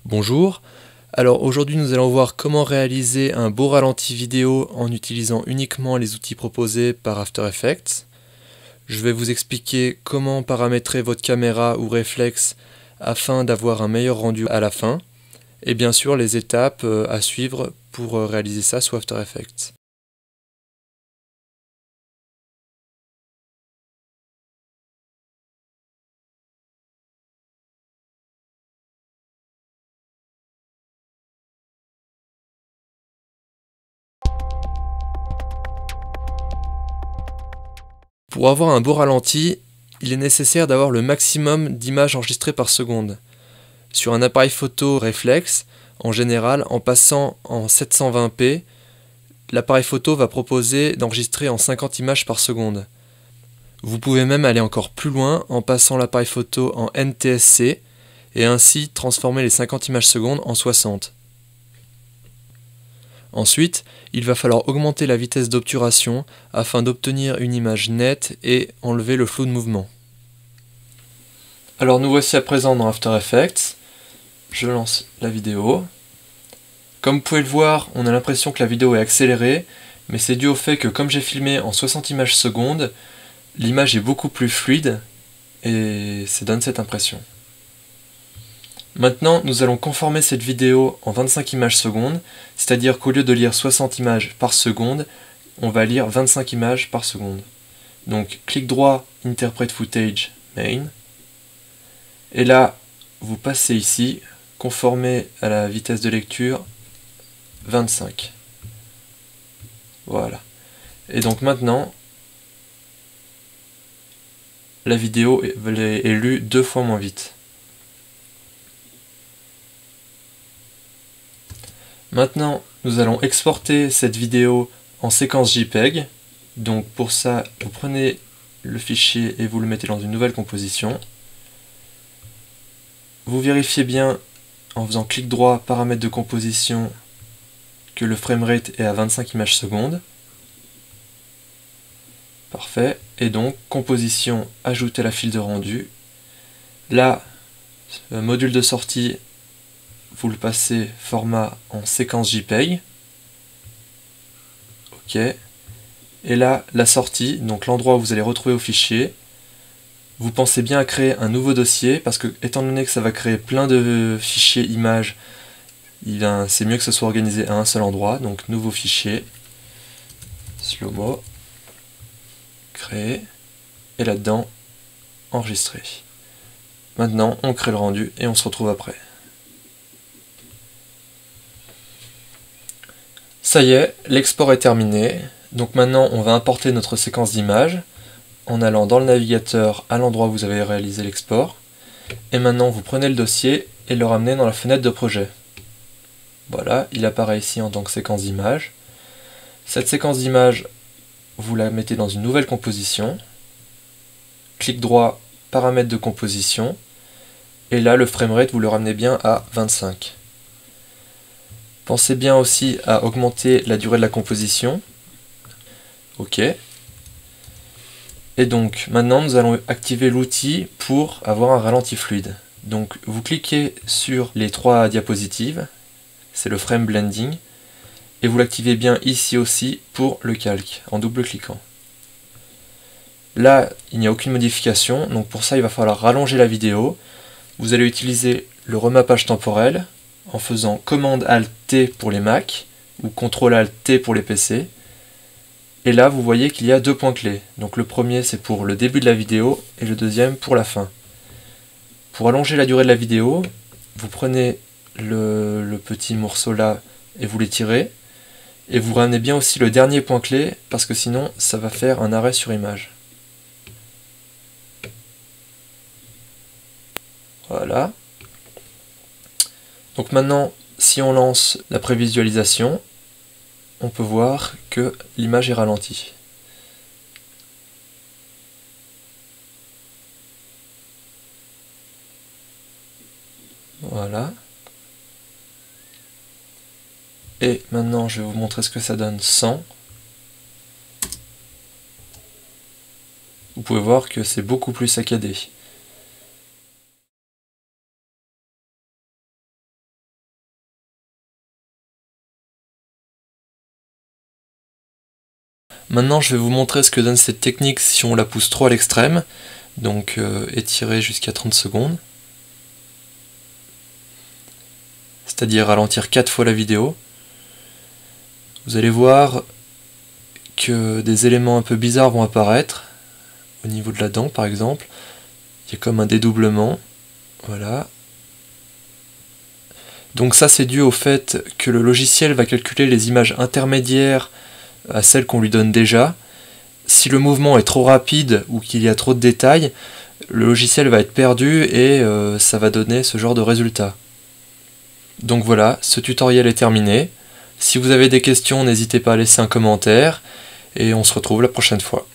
Bonjour, alors aujourd'hui nous allons voir comment réaliser un beau ralenti vidéo en utilisant uniquement les outils proposés par After Effects. Je vais vous expliquer comment paramétrer votre caméra ou réflexe afin d'avoir un meilleur rendu à la fin, et bien sûr les étapes à suivre pour réaliser ça sous After Effects. Pour avoir un beau ralenti, il est nécessaire d'avoir le maximum d'images enregistrées par seconde. Sur un appareil photo réflexe, en général, en passant en 720p, l'appareil photo va proposer d'enregistrer en 50 images par seconde. Vous pouvez même aller encore plus loin en passant l'appareil photo en NTSC et ainsi transformer les 50 images secondes en 60. Ensuite, il va falloir augmenter la vitesse d'obturation afin d'obtenir une image nette et enlever le flou de mouvement. Alors nous voici à présent dans After Effects. Je lance la vidéo. Comme vous pouvez le voir, on a l'impression que la vidéo est accélérée, mais c'est dû au fait que comme j'ai filmé en 60 images secondes, l'image est beaucoup plus fluide et ça donne cette impression. Maintenant, nous allons conformer cette vidéo en 25 images secondes, c'est-à-dire qu'au lieu de lire 60 images par seconde, on va lire 25 images par seconde. Donc, clic droit, Interpret Footage, Main. Et là, vous passez ici, conformer à la vitesse de lecture 25. Voilà. Et donc maintenant, la vidéo est lue 2 fois moins vite. Maintenant, nous allons exporter cette vidéo en séquence JPEG. Donc pour ça, vous prenez le fichier et vous le mettez dans une nouvelle composition. Vous vérifiez bien en faisant clic droit, paramètres de composition, que le framerate est à 25 images secondes. Parfait. Et donc, composition, ajouter la file de rendu. Là, module de sortie, vous le passez format en séquence JPEG. OK. Et là, la sortie, donc l'endroit où vous allez retrouver au fichier. Vous pensez bien à créer un nouveau dossier, parce que étant donné que ça va créer plein de fichiers images, c'est mieux que ce soit organisé à un seul endroit. Donc nouveau fichier, slow-mo, créer, et là-dedans, enregistrer. Maintenant, on crée le rendu et on se retrouve après. Ça y est, l'export est terminé. Donc maintenant, on va importer notre séquence d'images en allant dans le navigateur à l'endroit où vous avez réalisé l'export. Et maintenant, vous prenez le dossier et le ramenez dans la fenêtre de projet. Voilà, il apparaît ici en tant que séquence d'image. Cette séquence d'image, vous la mettez dans une nouvelle composition. Clic droit, paramètres de composition. Et là, le framerate, vous le ramenez bien à 25. Pensez bien aussi à augmenter la durée de la composition. OK. Et donc, maintenant, nous allons activer l'outil pour avoir un ralenti fluide. Donc, vous cliquez sur les 3 diapositives, c'est le frame blending, et vous l'activez bien ici aussi pour le calque, en double-cliquant. Là, il n'y a aucune modification, donc pour ça, il va falloir rallonger la vidéo. Vous allez utiliser le remappage temporel en faisant Command-Alt-T pour les Mac ou Ctrl-Alt-T pour les PC. Et là, vous voyez qu'il y a 2 points clés. Donc le premier, c'est pour le début de la vidéo et le deuxième pour la fin. Pour allonger la durée de la vidéo, vous prenez le petit morceau là et vous l'étirez. Et vous ramenez bien aussi le dernier point clé parce que sinon, ça va faire un arrêt sur image. Voilà. Donc maintenant, si on lance la prévisualisation, on peut voir que l'image est ralentie. Voilà. Et maintenant, je vais vous montrer ce que ça donne sans. Vous pouvez voir que c'est beaucoup plus saccadé. Maintenant je vais vous montrer ce que donne cette technique si on la pousse trop à l'extrême, donc étirer jusqu'à 30 secondes, c'est-à-dire ralentir 4 fois la vidéo. Vous allez voir que des éléments un peu bizarres vont apparaître, au niveau de la dent par exemple, il y a comme un dédoublement, voilà. Donc ça c'est dû au fait que le logiciel va calculer les images intermédiaires à celles qu'on lui donne déjà. Si le mouvement est trop rapide ou qu'il y a trop de détails, le logiciel va être perdu et ça va donner ce genre de résultat. Donc voilà, ce tutoriel est terminé. Si vous avez des questions, n'hésitez pas à laisser un commentaire et on se retrouve la prochaine fois.